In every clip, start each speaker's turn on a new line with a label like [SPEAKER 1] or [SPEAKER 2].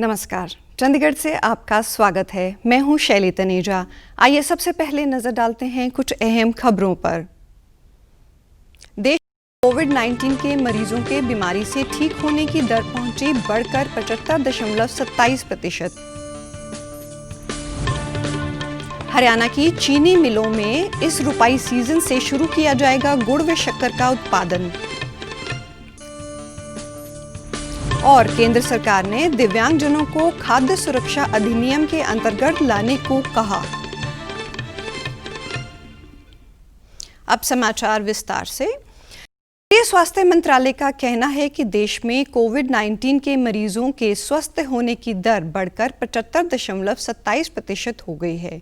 [SPEAKER 1] नमस्कार, चंडीगढ़ से आपका स्वागत है। मैं हूं शैली तनेजा। आइए सबसे पहले नजर डालते हैं कुछ अहम खबरों पर। देश में कोविड-19 के मरीजों के बीमारी से ठीक होने की दर पहुंची बढ़कर 75.27%। हरियाणा की चीनी मिलों में इस रुपाई सीजन से शुरू किया जाएगा गुड़ व शक्कर का उत्पादन। और केंद्र सरकार ने दिव्यांगजनों को खाद्य सुरक्षा अधिनियम के अंतर्गत लाने को कहा। अब समाचार विस्तार से। केंद्रीय स्वास्थ्य मंत्रालय का कहना है कि देश में कोविड-19 के मरीजों के स्वस्थ होने की दर बढ़कर 75.27% हो गई है।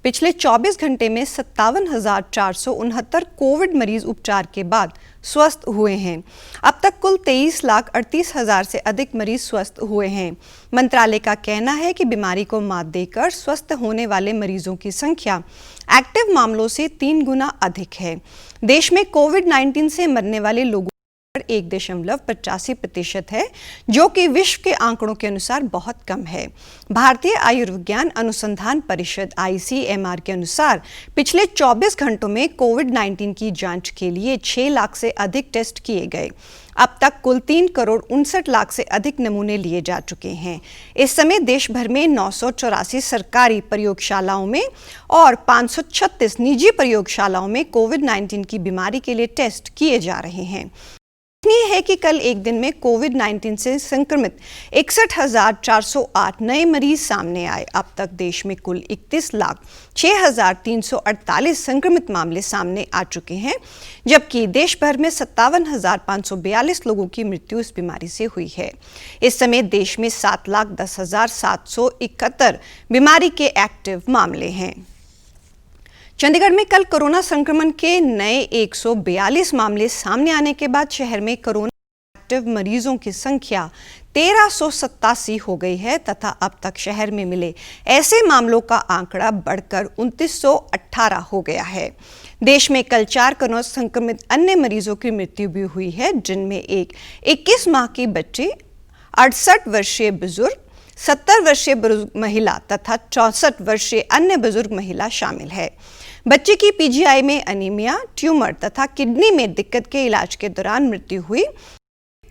[SPEAKER 1] पिछले 24 घंटे में 57,469 कोविड मरीज उपचार के बाद स्वस्थ हुए हैं। अब तक कुल 23,38,000 से अधिक मरीज स्वस्थ हुए हैं। मंत्रालय का कहना है कि बीमारी को मात देकर स्वस्थ होने वाले मरीजों की संख्या एक्टिव मामलों से 3 गुना अधिक है। देश में कोविड-19 से मरने वाले लोगों 1.85% है, जो कि विश्व के आंकड़ों के अनुसार बहुत कम है। भारतीय आयुर्विज्ञान अनुसंधान परिषद ICMR के अनुसार पिछले 24 घंटों में कोविड-19 की जांच के लिए 6 लाख से अधिक टेस्ट किए गए। अब तक कुल 3,59,00,000 से अधिक नमूने लिए जा चुके हैं। इस समय देश भर में 984 सरकारी प्रयोगशालाओं में और 536 निजी प्रयोगशालाओं में कोविड-19 की बीमारी के लिए टेस्ट किए जा रहे हैं। है कि कल एक दिन में कोविड-19 से संक्रमित 61,408 नए मरीज सामने आए। अब तक देश में कुल 31,06,348 संक्रमित मामले सामने आ चुके हैं, जबकि देश भर में 57,542 लोगों की मृत्यु इस बीमारी से हुई है। इस समय देश में 7,10,771 बीमारी के एक्टिव मामले हैं। चंडीगढ़ में कल कोरोना संक्रमण के नए 142 मामले सामने आने के बाद शहर में कोरोना एक्टिव मरीजों की संख्या 1,387 हो गई है तथा अब तक शहर में मिले ऐसे मामलों का आंकड़ा बढ़कर 2,918 हो गया है। देश में कल 4 कोरोना संक्रमित अन्य मरीजों की मृत्यु भी हुई है, जिनमें एक 21 माह की बच्ची, 68 वर्षीय बुजुर्ग, 70 वर्षीय बुजुर्ग महिला तथा 64 वर्षीय अन्य बुजुर्ग महिला शामिल है। बच्चे की PGI में अनीमिया, ट्यूमर तथा किडनी में दिक्कत के इलाज के दौरान मृत्यु हुई।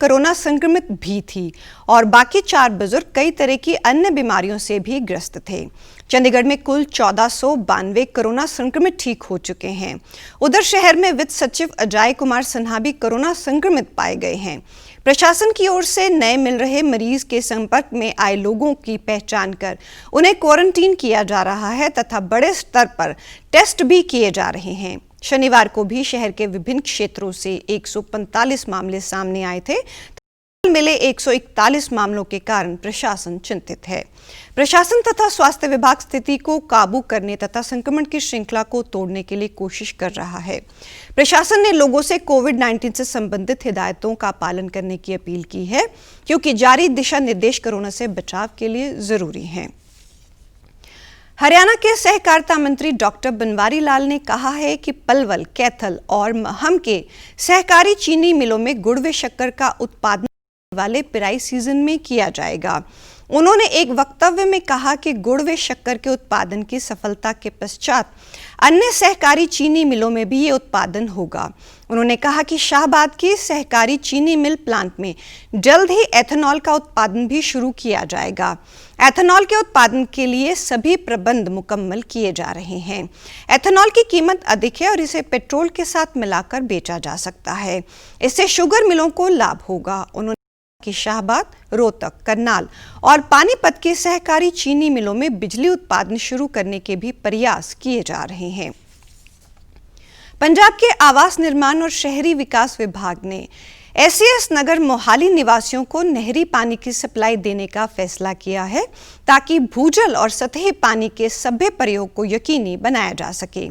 [SPEAKER 1] कोरोना संक्रमित भी थी और बाकी 4 बुजुर्ग कई तरह की अन्य बीमारियों से भी ग्रस्त थे। चंडीगढ़ में कुल 1492 कोरोना संक्रमित ठीक हो चुके हैं। उधर शहर में वित्त सचिव अजय कुमार सिन्हा भी कोरोना संक्रमित पाए गए हैं। प्रशासन की ओर से नए मिल रहे मरीज के संपर्क में आए लोगों की पहचान कर उन्हें क्वारंटीन किया जा रहा है तथा बड़े स्तर पर टेस्ट भी किए जा रहे हैं। शनिवार को भी शहर के विभिन्न क्षेत्रों से 145 मामले सामने आए थे। मिले 141 मामलों के कारण प्रशासन चिंतित है। प्रशासन तथा स्वास्थ्य विभाग स्थिति को काबू करने तथा संक्रमण की श्रृंखला को तोड़ने के लिए कोशिश कर रहा है। प्रशासन ने लोगों से कोविड-19 से संबंधित हिदायतों का पालन करने की अपील की है, क्योंकि जारी दिशा निर्देश कोरोना से बचाव के लिए जरूरी हैं। हरियाणा के सहकारिता मंत्री डॉक्टर बनवारी लाल ने कहा है कि पलवल, कैथल और महम के सहकारी चीनी मिलों में गुड़ व शक्कर का उत्पादन वाले पिराई सीजन में किया जाएगा। उन्होंने एक वक्तव्य में कहा कि गुड़ व शक्कर के उत्पादन की सफलता के पश्चात अन्य सहकारी चीनी मिलों में भी ये उत्पादन होगा। उन्होंने कहा कि शाहबाद की सहकारी चीनी मिल प्लांट में जल्द ही एथेनॉल का उत्पादन भी शुरू किया जाएगा। एथेनॉल के उत्पादन के लिए सभी प्रबंध मुकम्मल किए जा रहे हैं। एथेनॉल की कीमत अधिक है और इसे पेट्रोल के साथ मिलाकर बेचा जा सकता है। इससे शुगर मिलों को लाभ होगा। उन्होंने कि शाहबाद, रोहतक, करनाल और पानीपत के सहकारी चीनी मिलों में बिजली उत्पादन शुरू करने के भी प्रयास किए जा रहे हैं। पंजाब के आवास निर्माण और शहरी विकास विभाग ने SES नगर मोहाली निवासियों को नहरी पानी की सप्लाई देने का फैसला किया है, ताकि भूजल और सतही पानी के सभ्य प्रयोग को यकीनी बनाया जा सके।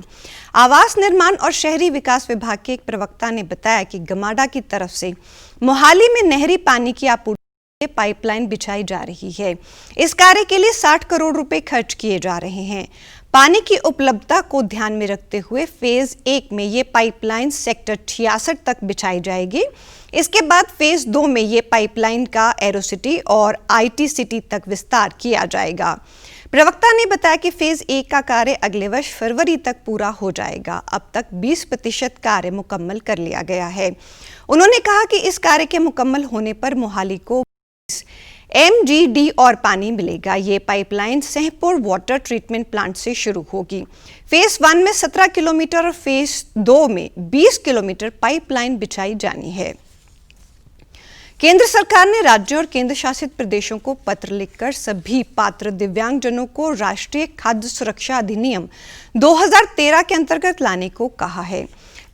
[SPEAKER 1] आवास निर्माण और शहरी विकास विभाग के एक प्रवक्ता ने बताया कि गमाडा की तरफ से मोहाली में नहरी पानी की आपूर्ति पाइपलाइन बिछाई जा रही है। इस कार्य के लिए 60 करोड़ रुपए खर्च किए जा रहे हैं। पानी की उपलब्धता को ध्यान में रखते हुए फेज 1 में ये पाइपलाइन सेक्टर 66 तक बिछाई जाएगी। इसके बाद फेज 2 में ये पाइपलाइन का एरोसिटी और IT सिटी तक विस्तार किया जाएगा। प्रवक्ता ने बताया कि फेज 1 का कार्य अगले वर्ष फरवरी तक पूरा हो जाएगा। अब तक 20% कार्य मुकम्मल कर लिया गया है। उन्होंने कहा कि इस कार्य के मुकम्मल होने पर मोहाली को MGD और पानी मिलेगा। ये pipeline Sahpur water treatment plant से शुरू होगी। फेज 1 में 17 किलोमीटर और फेज 2 में 20 किलोमीटर पाइपलाइन बिछाई जानी है। केंद्र सरकार ने राज्यों और केंद्र शासित प्रदेशों को पत्र लिखकर सभी पात्र दिव्यांगजनों को राष्ट्रीय खाद्य सुरक्षा अधिनियम 2013 के अंतर्गत लाने को कहा है।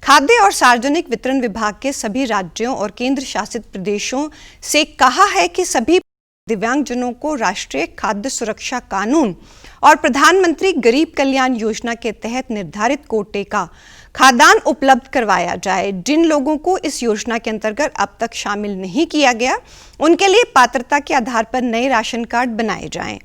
[SPEAKER 1] खाद्य और सार्वजनिक वितरण विभाग के सभी राज्यों और केंद्र शासित प्रदेशों से कहा है कि सभी दिव्यांगजनों को राष्ट्रीय खाद्य सुरक्षा कानून और प्रधानमंत्री गरीब कल्याण योजना के तहत निर्धारित कोटे का खाद्यान्न उपलब्ध करवाया जाए। जिन लोगों को इस योजना के अंतर्गत अब तक शामिल नहीं किया गया, उनके लिए पात्रता के आधार पर नए राशन कार्ड बनाए जाएं।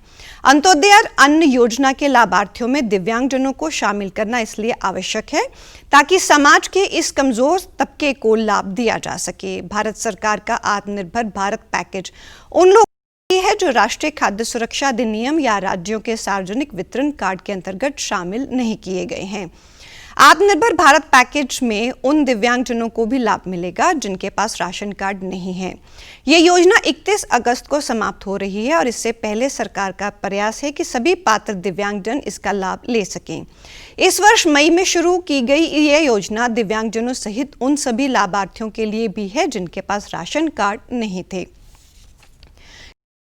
[SPEAKER 1] अंत्योदय अन्न योजना के लाभार्थियों में दिव्यांगजनों को शामिल करना इसलिए आवश्यक है ताकि समाज के इस कमजोर तबके को लाभ दिया जा सके। भारत सरकार का आत्मनिर्भर भारत पैकेज उन लोगों के लिए है जो राष्ट्रीय खाद्य सुरक्षा अधिनियम या राज्यों के सार्वजनिक वितरण कार्ड के अंतर्गत शामिल नहीं किए गए हैं। आत्मनिर्भर भारत पैकेज में उन दिव्यांगजनों को भी लाभ मिलेगा जिनके पास राशन कार्ड नहीं है। ये योजना 31 अगस्त को समाप्त हो रही है और इससे पहले सरकार का प्रयास है कि सभी पात्र दिव्यांगजन इसका लाभ ले सकें। इस वर्ष मई में शुरू की गई यह योजना दिव्यांगजनों सहित उन सभी लाभार्थियों के लिए भी है जिनके पास राशन कार्ड नहीं थे।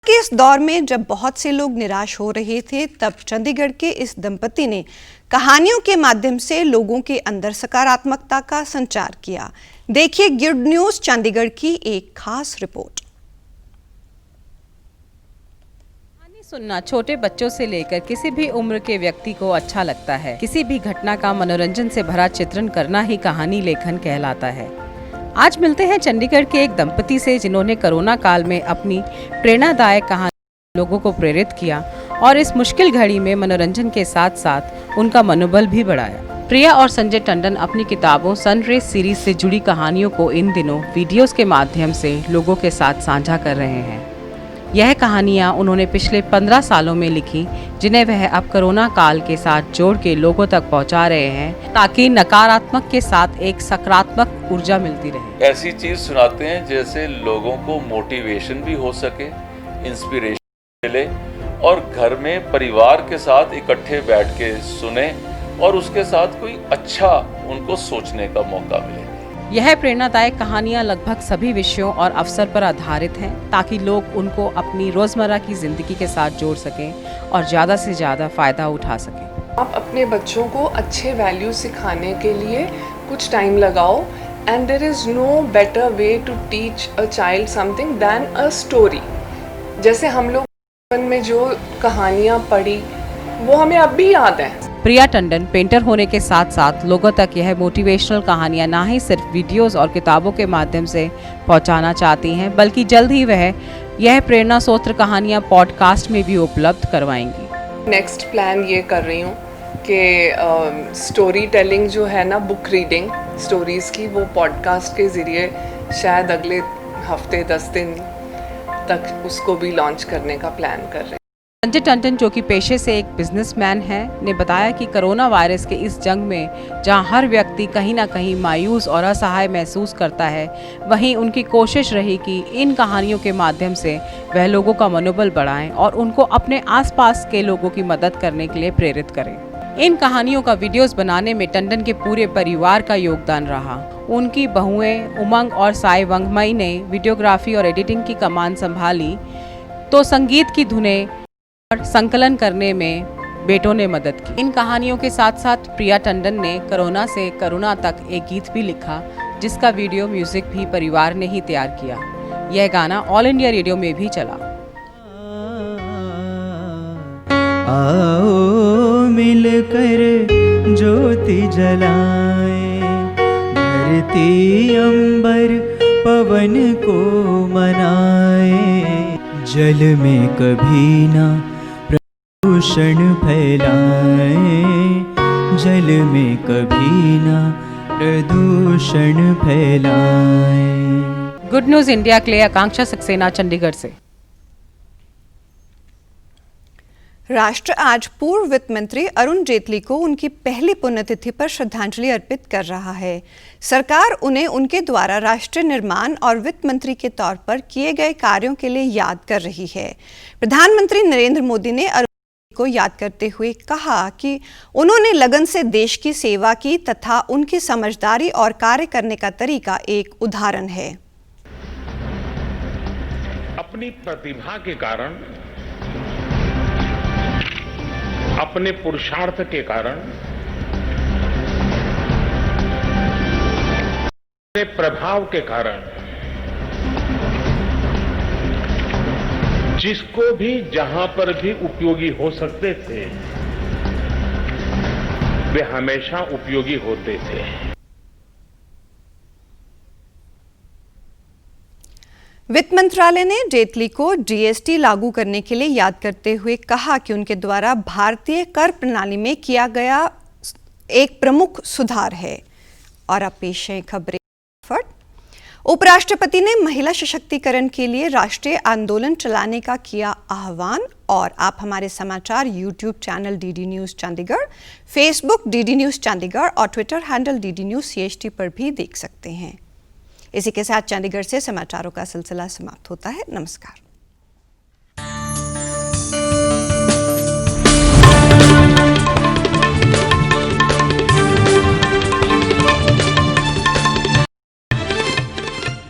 [SPEAKER 1] इस दौर में जब बहुत से लोग निराश हो रहे थे, तब चंडीगढ़ के इस दंपति ने कहानियों के माध्यम से लोगों के अंदर सकारात्मकता का संचार किया। देखिए गुड न्यूज चंडीगढ़ की एक खास रिपोर्ट।
[SPEAKER 2] कहानी सुनना छोटे बच्चों से लेकर किसी भी उम्र के व्यक्ति को अच्छा लगता है। किसी भी घटना का मनोरंजन से भरा चित्रण करना ही कहानी लेखन कहलाता है। आज मिलते हैं चंडीगढ़ के एक दंपति से जिन्होंने कोरोना काल में अपनी प्रेरणादायक कहानी लोगों को प्रेरित किया और इस मुश्किल घड़ी में मनोरंजन के साथ साथ उनका मनोबल भी बढ़ाया। प्रिया और संजय टंडन अपनी किताबों सनरेज सीरीज से जुड़ी कहानियों को इन दिनों वीडियोस के माध्यम से लोगों के साथ साझा कर रहे हैं। यह कहानियां उन्होंने पिछले 15 सालों में लिखी, जिन्हें वह अब कोरोना काल के साथ जोड़ के लोगों तक पहुंचा रहे हैं ताकि नकारात्मक के साथ एक सकारात्मक ऊर्जा मिलती रहे।
[SPEAKER 3] ऐसी चीज सुनाते हैं जैसे लोगों को मोटिवेशन भी हो सके, इंस्पिरेशन मिले और घर में परिवार के साथ इकट्ठे बैठ के सुने और उसके साथ कोई अच्छा उनको सोचने का मौका मिले।
[SPEAKER 2] यह प्रेरणादायक कहानियां लगभग सभी विषयों और अवसर पर आधारित हैं ताकि लोग उनको अपनी रोजमर्रा की जिंदगी के साथ जोड़ सकें और ज्यादा से ज्यादा फायदा उठा सकें।
[SPEAKER 4] आप अपने बच्चों को अच्छे वैल्यू सिखाने के लिए कुछ टाइम लगाओ and there is no better way to teach a child something than a story. जैसे हम लोग बचपन में जो कहानियाँ पढ़ी वो हमें अब भी याद है।
[SPEAKER 2] प्रिया टंडन पेंटर होने के साथ साथ लोगों तक यह मोटिवेशनल कहानियां ना ही सिर्फ वीडियोस और किताबों के माध्यम से पहुंचाना चाहती हैं, बल्कि जल्द ही वह यह प्रेरणा स्रोत कहानियां पॉडकास्ट में भी उपलब्ध करवाएंगी।
[SPEAKER 4] नेक्स्ट प्लान ये कर रही हूँ कि स्टोरी टेलिंग जो है ना, बुक रीडिंग स्टोरीज़ की, वो पॉडकास्ट के ज़रिए शायद अगले हफ्ते 10 दिन तक उसको भी लॉन्च करने का प्लान कर रहे हैं।
[SPEAKER 2] संजय टंडन, जो कि पेशे से एक बिजनेसमैन है, ने बताया कि कोरोना वायरस के इस जंग में जहां हर व्यक्ति कहीं ना कहीं मायूस और असहाय महसूस करता है, वहीं उनकी कोशिश रही कि इन कहानियों के माध्यम से वह लोगों का मनोबल बढ़ाएं और उनको अपने आसपास के लोगों की मदद करने के लिए प्रेरित करें। इन कहानियों का वीडियोस बनाने में टंडन के पूरे परिवार का योगदान रहा। उनकी बहुएं उमंग और साई वंगमई ने वीडियोग्राफी और एडिटिंग की कमान संभाली, तो संगीत की धुनें और संकलन करने में बेटों ने मदद की। इन कहानियों के साथ साथ प्रिया टंडन ने कोरोना से करुणा तक एक गीत भी लिखा, जिसका वीडियो म्यूजिक भी परिवार ने ही तैयार किया। यह गाना ऑल इंडिया रेडियो में भी चला।
[SPEAKER 5] आओ मिलकर ज्योति जलाएं, धरती अंबर पवन को मनाएं। जल में कभी ना प्रदूषण फैलाए, जल में कभी ना प्रदूषण फैलाए।
[SPEAKER 2] गुड न्यूज इंडिया के लिए आकांक्षा सक्सेना, चंडीगढ़ से।
[SPEAKER 1] राष्ट्र आज पूर्व वित्त मंत्री अरुण जेटली को उनकी पहली पुण्यतिथि पर श्रद्धांजलि अर्पित कर रहा है। सरकार उन्हें उनके द्वारा राष्ट्र निर्माण और वित्त मंत्री के तौर पर किए गए कार्यों के लिए याद कर रही है। प्रधानमंत्री नरेंद्र मोदी ने अरुण जेटली को याद करते हुए कहा कि उन्होंने लगन से देश की सेवा की तथा उनकी समझदारी और कार्य करने का तरीका एक उदाहरण है।
[SPEAKER 6] अपनी प्रतिभा के कारण, अपने पुरुषार्थ के कारण, अपने प्रभाव के कारण जिसको भी जहां पर भी उपयोगी हो सकते थे वे हमेशा उपयोगी होते थे।
[SPEAKER 1] वित्त मंत्रालय ने जेटली को जीएसटी लागू करने के लिए याद करते हुए कहा कि उनके द्वारा भारतीय कर प्रणाली में किया गया एक प्रमुख सुधार है। और अब पेश है खबरें। उपराष्ट्रपति ने महिला सशक्तिकरण के लिए राष्ट्रीय आंदोलन चलाने का किया आह्वान। और आप हमारे समाचार YouTube channel DD News Chandigarh, Facebook DD News Chandigarh और Twitter handle DD News CHT पर भी देख सकते हैं। इसी के साथ चंडीगढ़ से समाचारों का सिलसिला समाप्त होता है। नमस्कार।